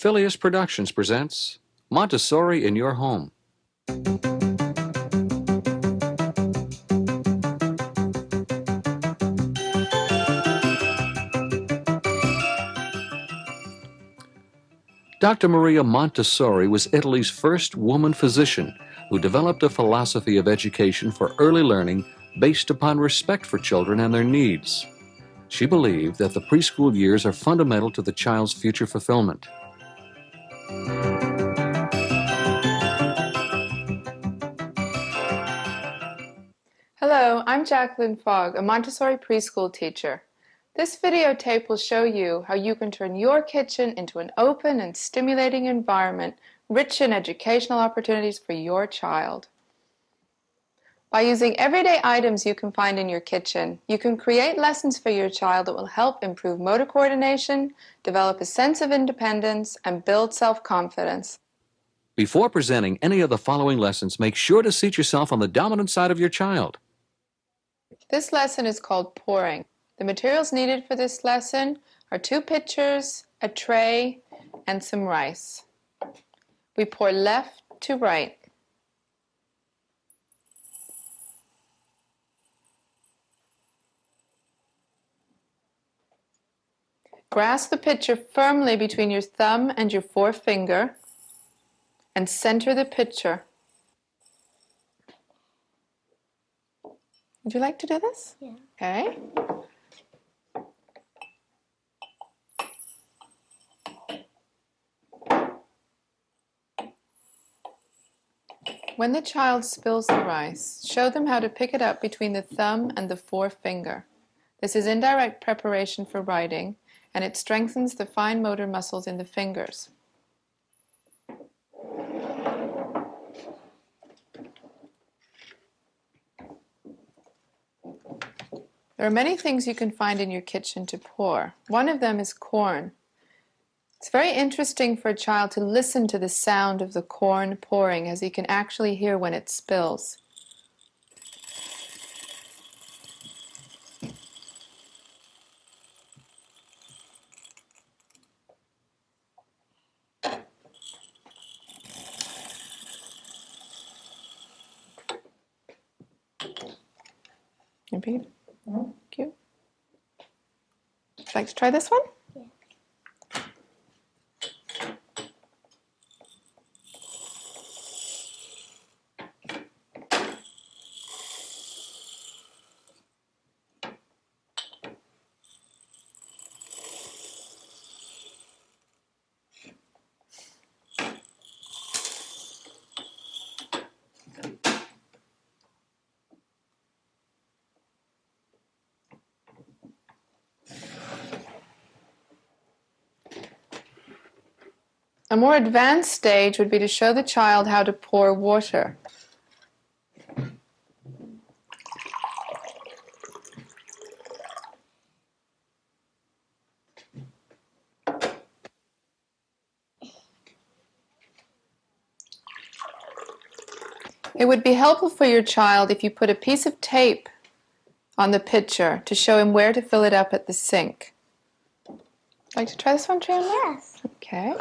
Phileas Productions presents Montessori in Your Home. Dr. Maria Montessori was Italy's first woman physician who developed a philosophy of education for early learning based upon respect for children and their needs. She believed that the preschool years are fundamental to the child's future fulfillment. Hello, I'm Jacqueline Fogg, a Montessori preschool teacher. This videotape will show you how you can turn your kitchen into an open and stimulating environment rich in educational opportunities for your child. By using everyday items you can find in your kitchen, you can create lessons for your child that will help improve motor coordination, develop a sense of independence, and build self-confidence. Before presenting any of the following lessons, make sure to seat yourself on the dominant side of your child. This lesson is called pouring. The materials needed for this lesson are 2 pitchers, a tray, and some rice. We pour left to right. Grasp the pitcher firmly between your thumb and your forefinger and center the pitcher. Would you like to do this? Yeah. Okay. When the child spills the rice, show them how to pick it up between the thumb and the forefinger. This is indirect preparation for writing, and it strengthens the fine motor muscles in the fingers. There are many things you can find in your kitchen to pour. One of them is corn. It's very interesting for a child to listen to the sound of the corn pouring, as he can actually hear when it spills. Repeat. Thank you. Would you like to try this one? Yeah. A more advanced stage would be to show the child how to pour water. It would be helpful for your child if you put a piece of tape on the pitcher to show him where to fill it up at the sink. Like to try this one, Chandler? Yes. Okay.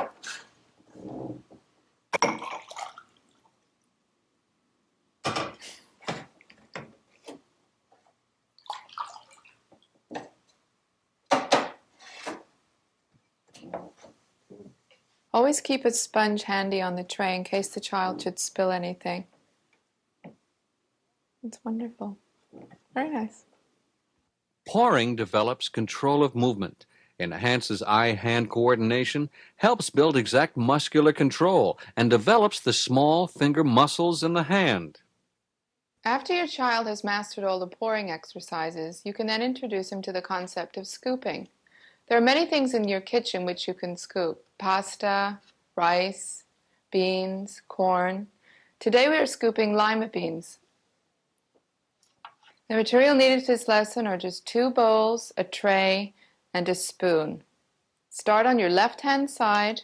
Always keep a sponge handy on the tray in case the child should spill anything. It's wonderful. Very nice. Pouring develops control of movement, enhances eye-hand coordination, helps build exact muscular control, and develops the small finger muscles in the hand. After your child has mastered all the pouring exercises, you can then introduce him to the concept of scooping. There are many things in your kitchen which you can scoop: pasta, rice, beans, corn. Today we are scooping lima beans. The material needed for this lesson are just 2 bowls, a tray, and a spoon. Start on your left-hand side.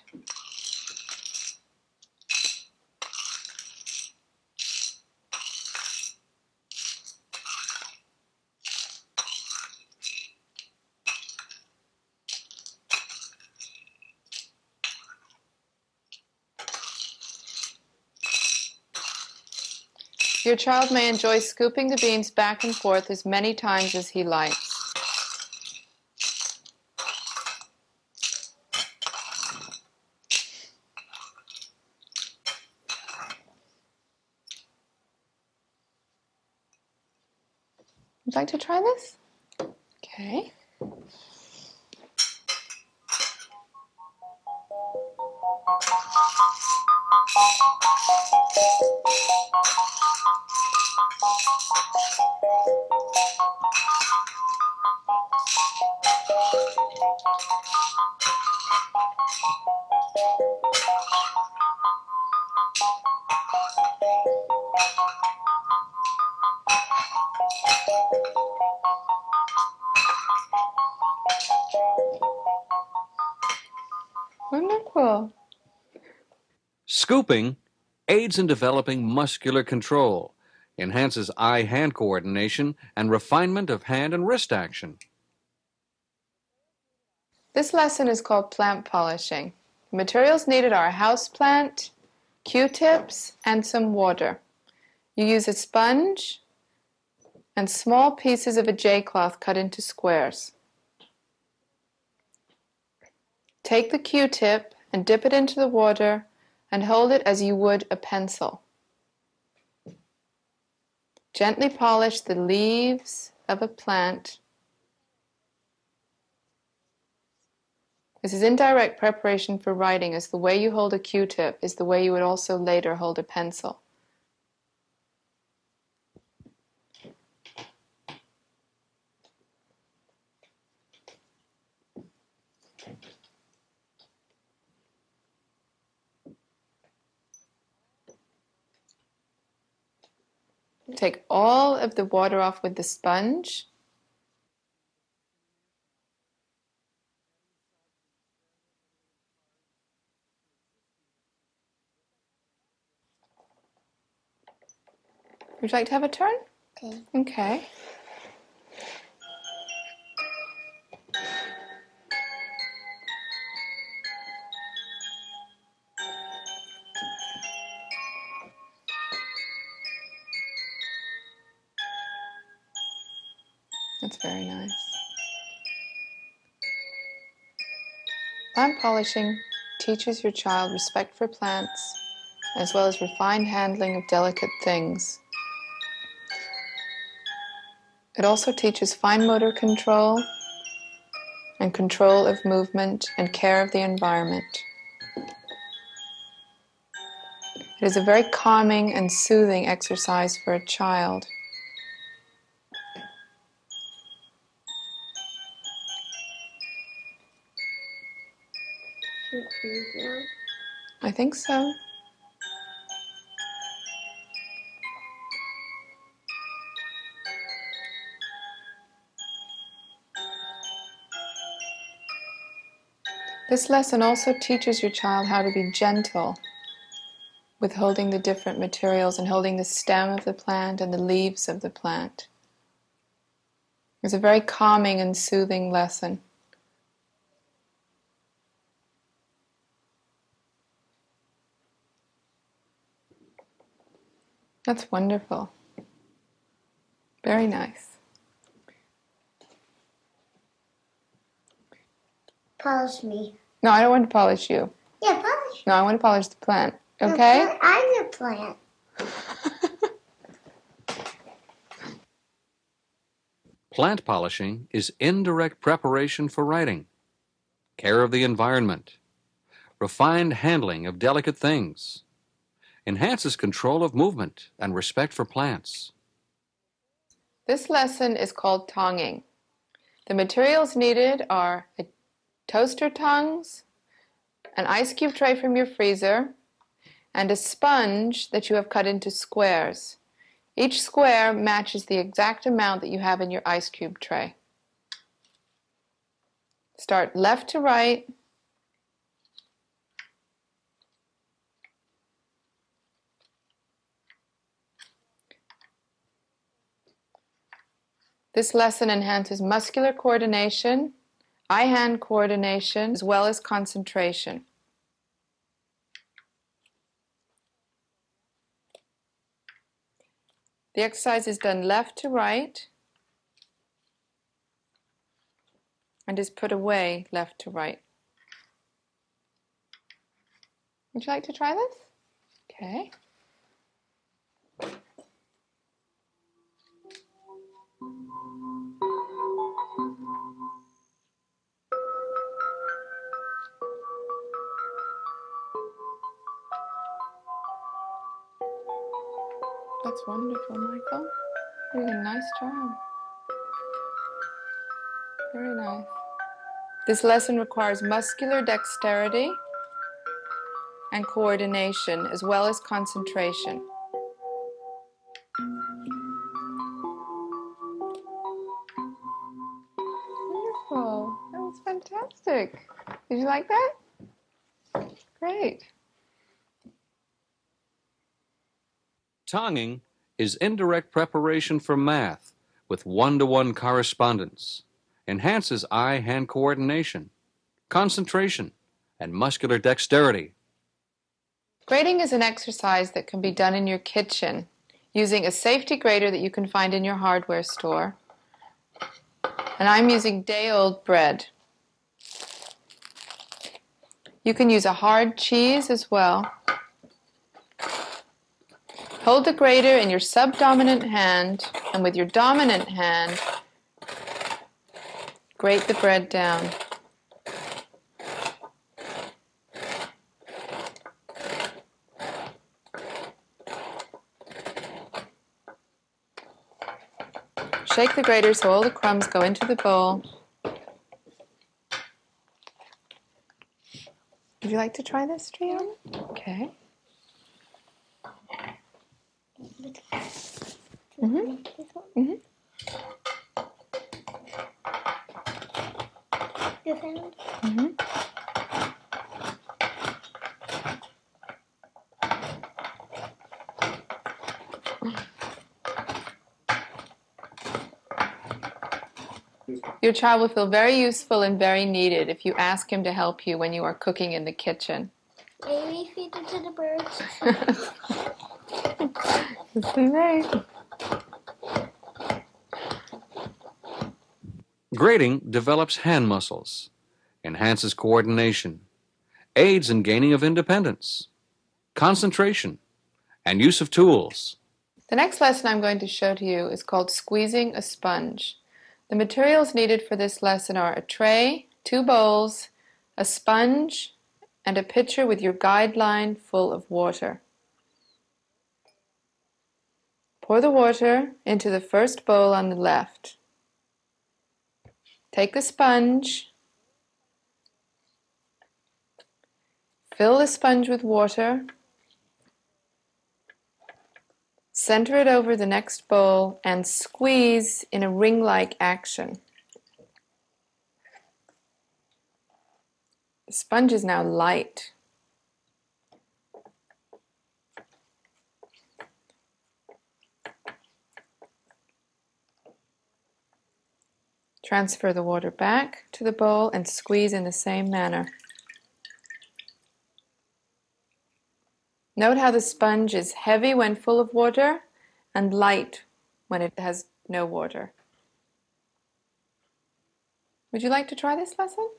Your child may enjoy scooping the beans back and forth as many times as he likes. Would you like to try this? Okay. Wonderful. Scooping aids in developing muscular control, enhances eye-hand coordination, and refinement of hand and wrist action. This lesson is called plant polishing. The materials needed are a houseplant, Q-tips, and some water. You use a sponge and small pieces of a J-cloth cut into squares. Take the Q-tip and dip it into the water and hold it as you would a pencil. Gently polish the leaves of a plant. This is indirect preparation for writing, as the way you hold a Q-tip is the way you would also later hold a pencil. Take all of the water off with the sponge. Would you like to have a turn? Okay. Okay. That's very nice. Plant polishing teaches your child respect for plants, as well as refined handling of delicate things. It also teaches fine motor control and control of movement and care of the environment. It is a very calming and soothing exercise for a child. I think so. This lesson also teaches your child how to be gentle with holding the different materials and holding the stem of the plant and the leaves of the plant. It's a very calming and soothing lesson. That's wonderful. Very nice. Polish me. No, I don't want to polish you. Yeah, polish. No, I want to polish the plant. Okay? I'm the plant. Plant polishing is indirect preparation for writing, care of the environment, refined handling of delicate things, enhances control of movement and respect for plants. This lesson is called tonging. The materials needed are toaster tongs, an ice cube tray from your freezer, and a sponge that you have cut into squares. Each square matches the exact amount that you have in your ice cube tray. Start left to right. This lesson enhances muscular coordination, eye-hand coordination, as well as concentration. The exercise is done left to right and is put away left to right. Would you like to try this? Okay. That's wonderful, Michael. You're doing a nice job. Very nice. This lesson requires muscular dexterity and coordination, as well as concentration. Wonderful. That was fantastic. Did you like that? Great. Tonguing is indirect preparation for math with one-to-one correspondence, enhances eye-hand coordination, concentration, and muscular dexterity. Grading is an exercise that can be done in your kitchen using a safety grater that you can find in your hardware store. And I'm using day-old bread. You can use a hard cheese as well. Hold the grater in your subdominant hand, and with your dominant hand, grate the bread down. Shake the grater so all the crumbs go into the bowl. Would you like to try this, Triana? Okay. This end? Your child will feel very useful and very needed if you ask him to help you when you are cooking in the kitchen. Maybe feed it to the birds. Yes, we may. Grading develops hand muscles, enhances coordination, aids in gaining of independence, concentration, and use of tools. The next lesson I'm going to show to you is called squeezing a sponge. The materials needed for this lesson are a tray, 2 bowls, a sponge, and a pitcher with your guideline full of water. Pour the water into the first bowl on the left. Take the sponge, fill the sponge with water, center it over the next bowl, and squeeze in a ring-like action. The sponge is now light. Transfer the water back to the bowl and squeeze in the same manner. Note how the sponge is heavy when full of water and light when it has no water. Would you like to try this lesson?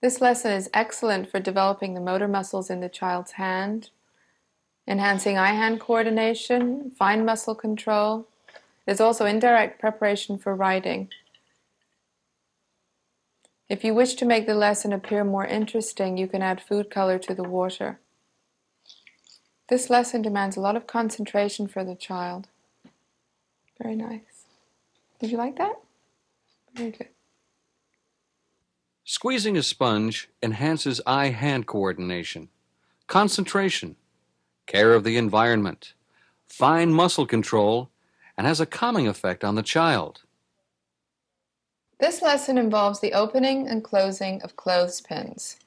This lesson is excellent for developing the motor muscles in the child's hand, enhancing eye-hand coordination, fine muscle control. It is also indirect preparation for writing. If you wish to make the lesson appear more interesting, you can add food color to the water. This lesson demands a lot of concentration for the child. Very nice. Did you like that? Very good. Squeezing a sponge enhances eye-hand coordination, concentration, care of the environment, fine muscle control, and has a calming effect on the child. This lesson involves the opening and closing of clothespins.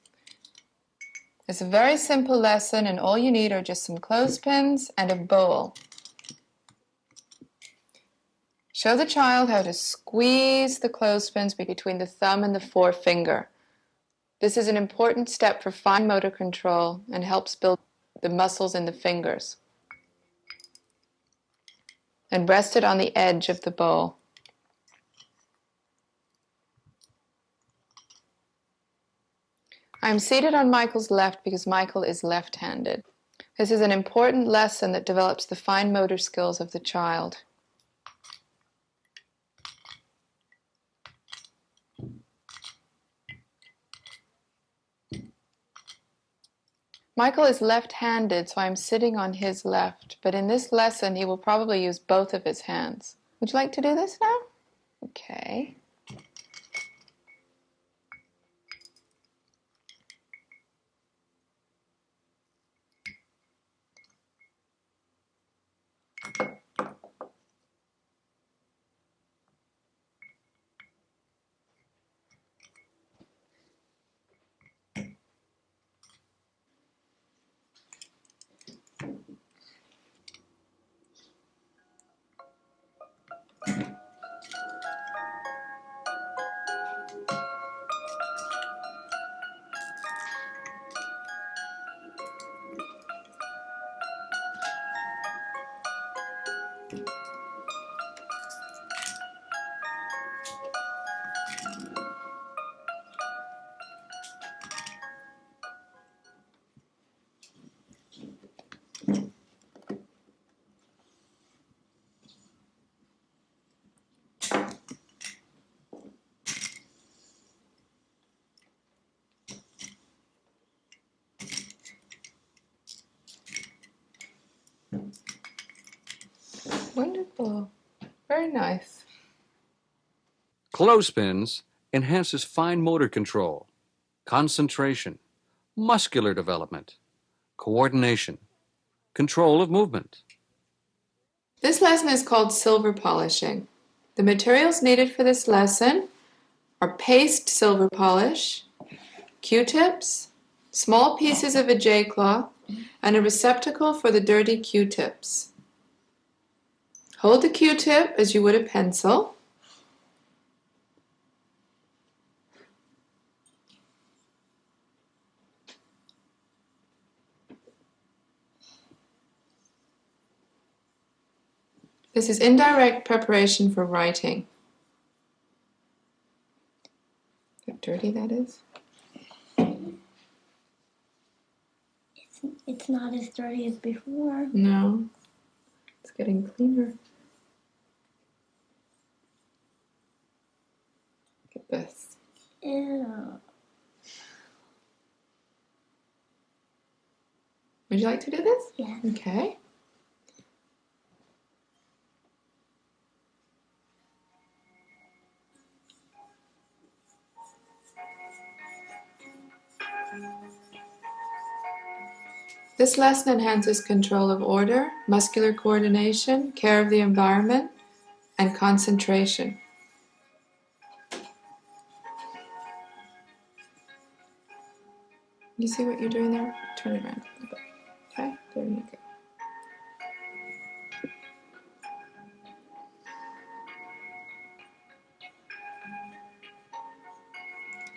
It's a very simple lesson, and all you need are just some clothespins and a bowl. Show the child how to squeeze the clothespins between the thumb and the forefinger. This is an important step for fine motor control and helps build the muscles in the fingers. And rest it on the edge of the bowl. I'm seated on Michael's left because Michael is left-handed. This is an important lesson that develops the fine motor skills of the child. Michael is left-handed, so I'm sitting on his left, but in this lesson he will probably use both of his hands. Would you like to do this now? Okay. Wonderful. Very nice. Clothespins enhances fine motor control, concentration, muscular development, coordination, control of movement. This lesson is called silver polishing. The materials needed for this lesson are paste silver polish, Q-tips, small pieces of a J-cloth, and a receptacle for the dirty Q-tips. Hold the Q-tip as you would a pencil. This is indirect preparation for writing. How dirty that is. It's not as dirty as before. No, it's getting cleaner. Look at this. Ew. Would you like to do this? Yes. Okay. This lesson enhances control of order, muscular coordination, care of the environment, and concentration. You see what you're doing there? Turn it around a little bit. Okay, there you go.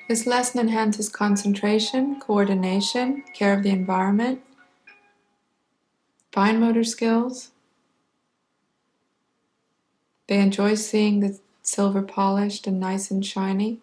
This lesson enhances concentration, coordination, care of the environment, fine motor skills. They enjoy seeing the silver polished and nice and shiny.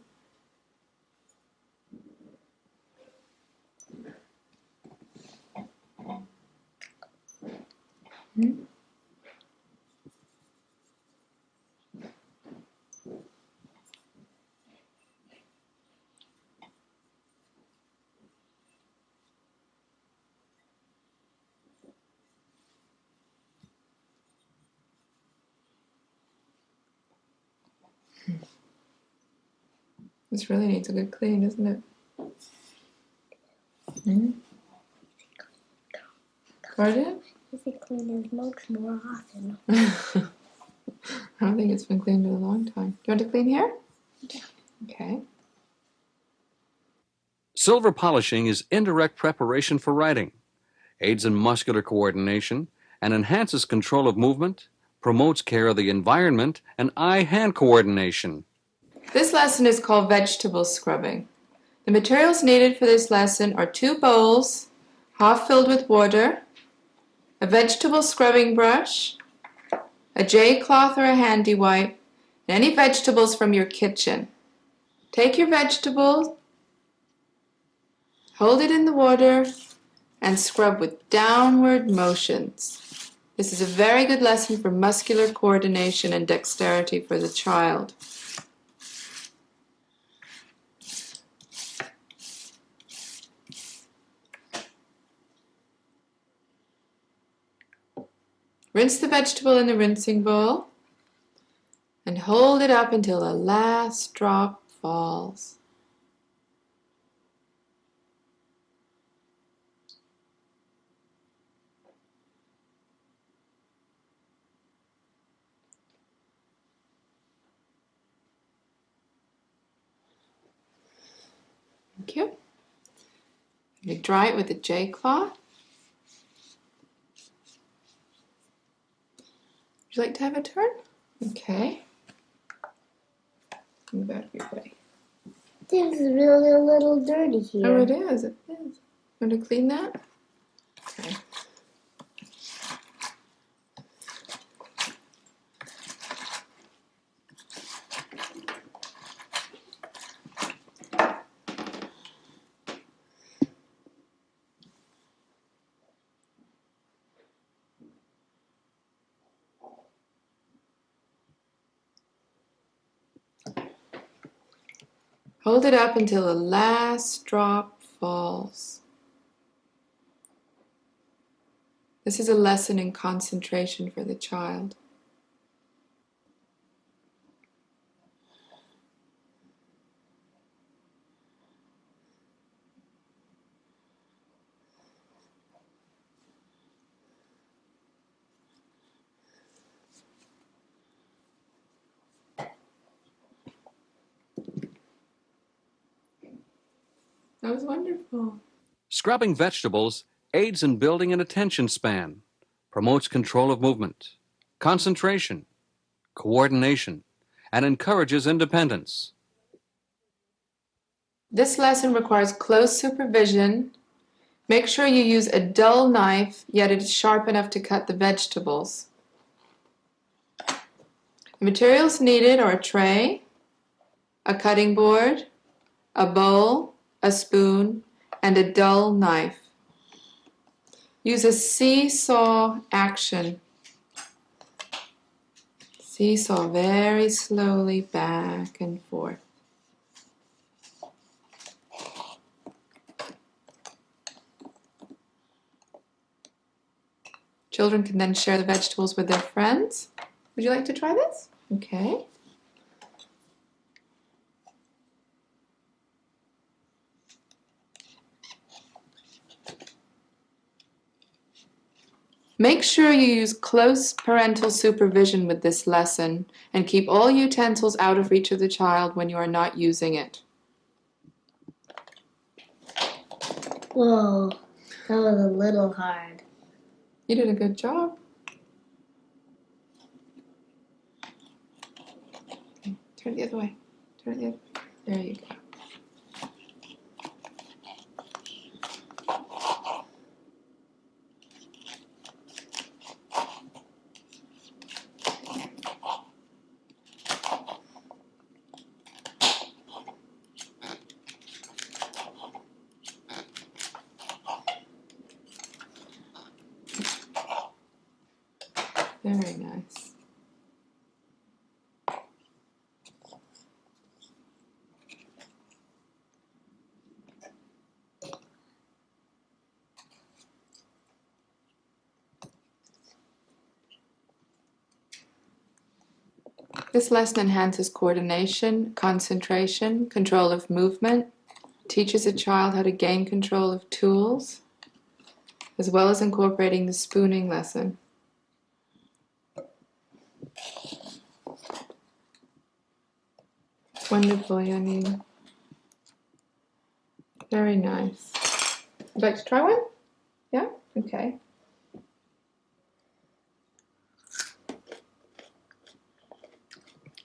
This really needs a good clean, doesn't it? Pardon? If it clean his mugs more often. I don't think it's been cleaned in a long time. Do you want to clean here? Yeah. Okay. Silver polishing is indirect preparation for writing, aids in muscular coordination, and enhances control of movement, promotes care of the environment and eye-hand coordination. This lesson is called vegetable scrubbing. The materials needed for this lesson are 2 bowls, half filled with water, a vegetable scrubbing brush, a J cloth or a handy wipe, and any vegetables from your kitchen. Take your vegetable, hold it in the water, and scrub with downward motions. This is a very good lesson for muscular coordination and dexterity for the child. Rinse the vegetable in the rinsing bowl and hold it up until the last drop falls. Thank you. You dry it with a J cloth. Would you like to have a turn? Okay. Move out of your way. This is really a little dirty here. Oh, it is. It is. Want to clean that? Okay. Hold it up until the last drop falls. This is a lesson in concentration for the child. That was wonderful. Scrubbing vegetables aids in building an attention span, promotes control of movement, concentration, coordination, and encourages independence. This lesson requires close supervision. Make sure you use a dull knife, yet it is sharp enough to cut the vegetables. The materials needed are a tray, a cutting board, a bowl, a spoon, and a dull knife. Use a seesaw action. Seesaw very slowly back and forth. Children can then share the vegetables with their friends. Would you like to try this? Okay. Make sure you use close parental supervision with this lesson and keep all utensils out of reach of the child when you are not using it. Whoa, that was a little hard. You did a good job. Okay, turn it the other way. Turn it the other way. There you go. Very nice. This lesson enhances coordination, concentration, control of movement, teaches a child how to gain control of tools, as well as incorporating the spooning lesson. Wonderful, Yanni. Very nice. Would you like to try one? Yeah? Okay.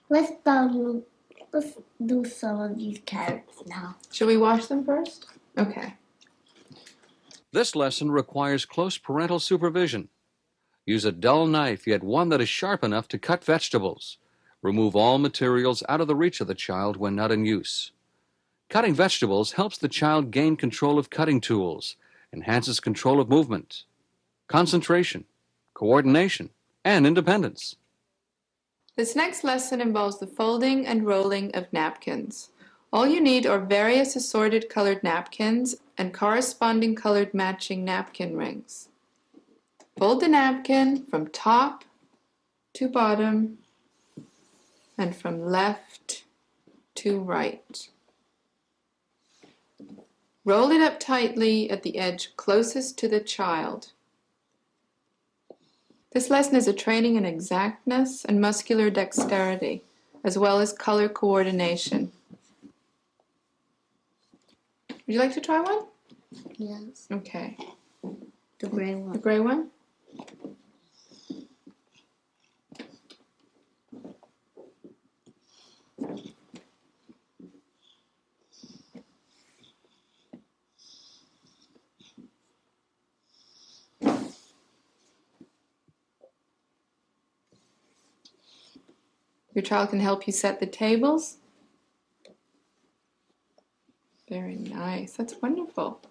let's do some of these carrots now. Should we wash them first? Okay. This lesson requires close parental supervision. Use a dull knife, yet one that is sharp enough to cut vegetables. Remove all materials out of the reach of the child when not in use. Cutting vegetables helps the child gain control of cutting tools, enhances control of movement, concentration, coordination, and independence. This next lesson involves the folding and rolling of napkins. All you need are various assorted colored napkins and corresponding colored matching napkin rings. Fold the napkin from top to bottom and from left to right. Roll it up tightly at the edge closest to the child. This lesson is a training in exactness and muscular dexterity, as well as color coordination. Would you like to try one? Yes. Okay. The gray one. The gray one? Your child can help you set the tables. Very nice. That's wonderful.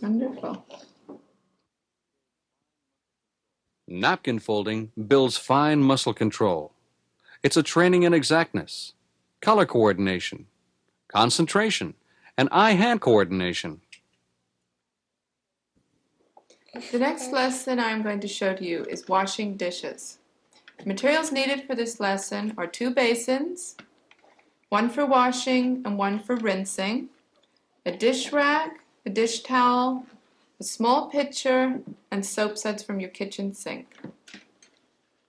Wonderful. Napkin folding builds fine muscle control. It's a training in exactness, color coordination, concentration, and eye-hand coordination. The next lesson I'm going to show to you is washing dishes. The materials needed for this lesson are 2 basins, one for washing and one for rinsing, a dish rack, a dish towel, a small pitcher, and soap suds from your kitchen sink.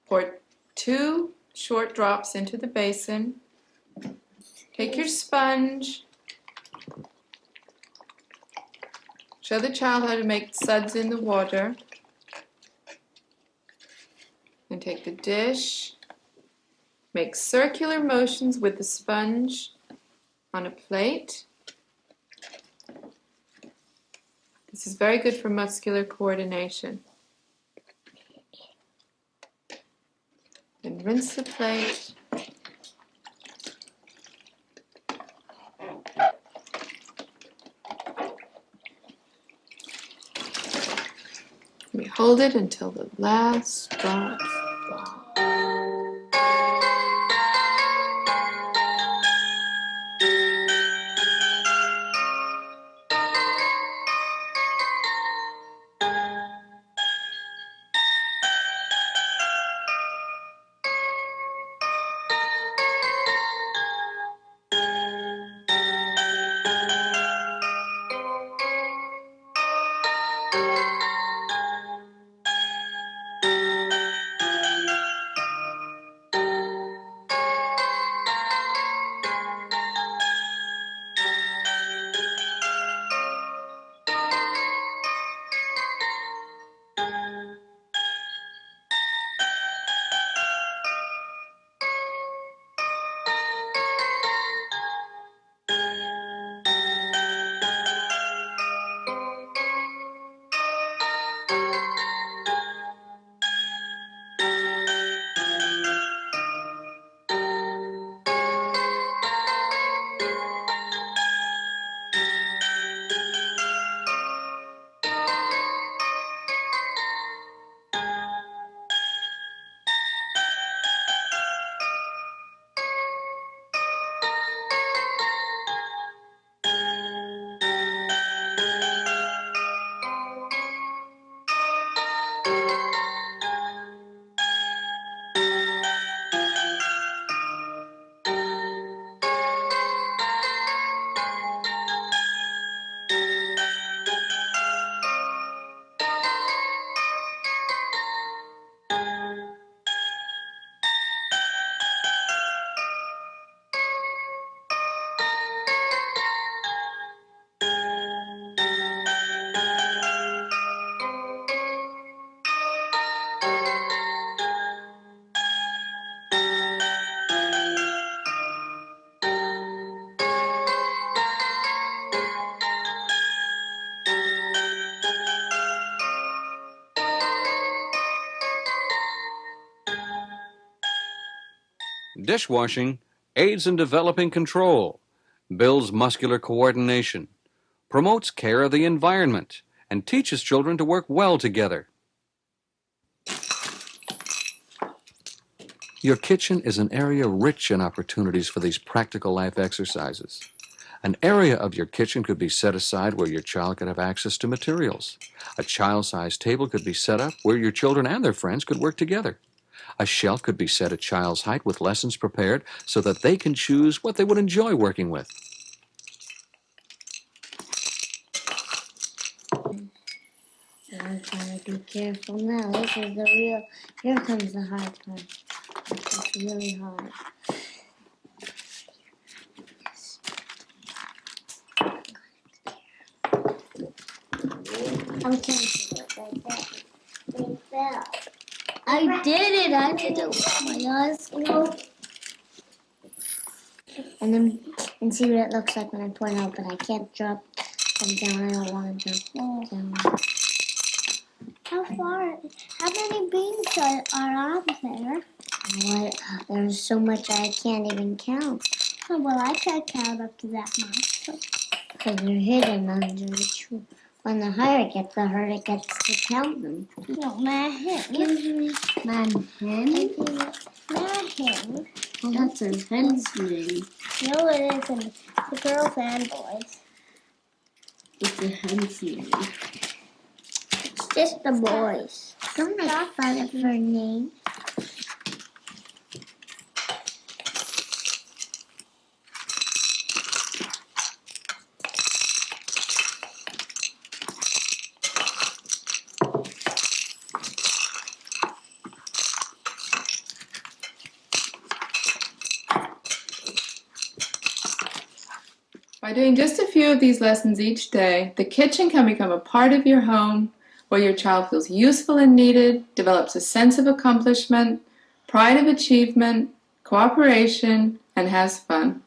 Pour 2 short drops into the basin. Take your sponge. Show the child how to make suds in the water. And take the dish. Make circular motions with the sponge on a plate. This is very good for muscular coordination. Then rinse the plate. We hold it until the last drop falls. Dishwashing aids in developing control, builds muscular coordination, promotes care of the environment, and teaches children to work well together. Your kitchen is an area rich in opportunities for these practical life exercises. An area of your kitchen could be set aside where your child could have access to materials. A child-sized table could be set up where your children and their friends could work together. A shelf could be set at child's height with lessons prepared so that they can choose what they would enjoy working with. I'm trying to be careful now. This is the real. Here comes the hard part. It's really hard. I'm careful like that. They fell. I did it. I did it with my eyes closed. And then see what it looks like when I pour it out, but I can't drop them down. I don't want to drop them down. How many beans are on there? What? There's so much I can't even count. Oh, well, I can't count up to that much. Because they're hidden under the tree. When the higher it gets, the harder it gets to count them. No, Excuse me. Manhen? Well, that's a hen's name. No, it isn't. It's the girls and boys. It's a hen's name. Just the boys. Don't make fun of her name. By doing just a few of these lessons each day, the kitchen can become a part of your home where your child feels useful and needed, develops a sense of accomplishment, pride of achievement, cooperation, and has fun.